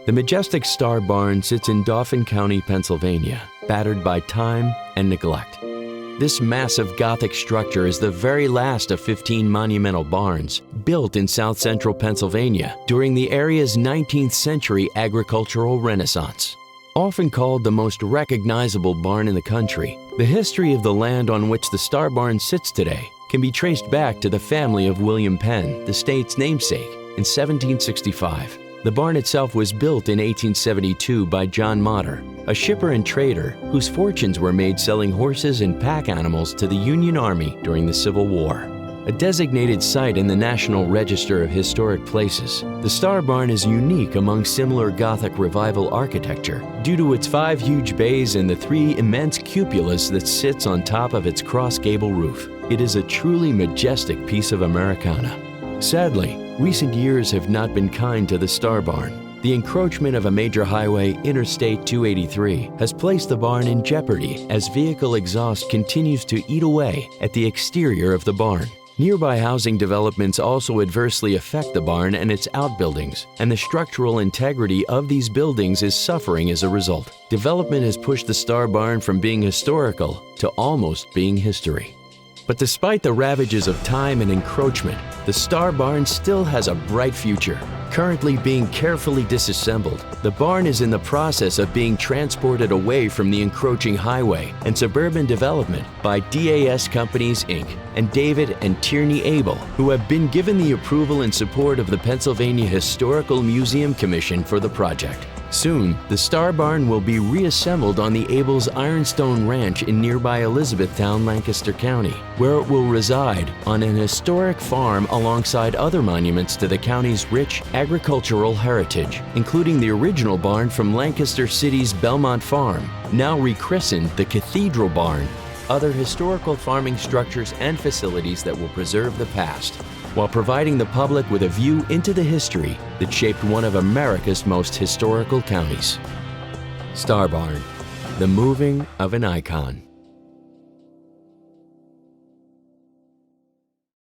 The majestic Star Barn sits in Dauphin County, Pennsylvania, battered by time and neglect. This massive Gothic structure is the very last of 15 monumental barns built in south central Pennsylvania during the area's 19th century agricultural renaissance. Often called the most recognizable barn in the country, the history of the land on which the Star Barn sits today can be traced back to the family of William Penn, the state's namesake, in 1765. The barn itself was built in 1872 by John Motter, a shipper and trader whose fortunes were made selling horses and pack animals to the Union Army during the Civil War. A designated site in the National Register of Historic Places, the Star Barn is unique among similar Gothic Revival architecture due to its 5 huge bays and the 3 immense cupolas that sits on top of its cross-gable roof. It is a truly majestic piece of Americana. Sadly, recent years have not been kind to the Star Barn. The encroachment of a major highway, Interstate 283, has placed the barn in jeopardy as vehicle exhaust continues to eat away at the exterior of the barn. Nearby housing developments also adversely affect the barn and its outbuildings, and the structural integrity of these buildings is suffering as a result. Development has pushed the Star Barn from being historical to almost being history. But despite the ravages of time and encroachment, the Star Barn still has a bright future. Currently being carefully disassembled, the barn is in the process of being transported away from the encroaching highway and suburban development by DAS Companies, Inc. and David and Tierney Abel, who have been given the approval and support of the Pennsylvania Historical Museum Commission for the project. Soon, the Star Barn will be reassembled on the Abel's Ironstone Ranch in nearby Elizabethtown, Lancaster County, where it will reside on an historic farm alongside other monuments to the county's rich agricultural heritage, including the original barn from Lancaster City's Belmont Farm, now rechristened the Cathedral Barn, other historical farming structures and facilities that will preserve the past, while providing the public with a view into the history that shaped one of America's most historical counties. Star Barn, the moving of an icon.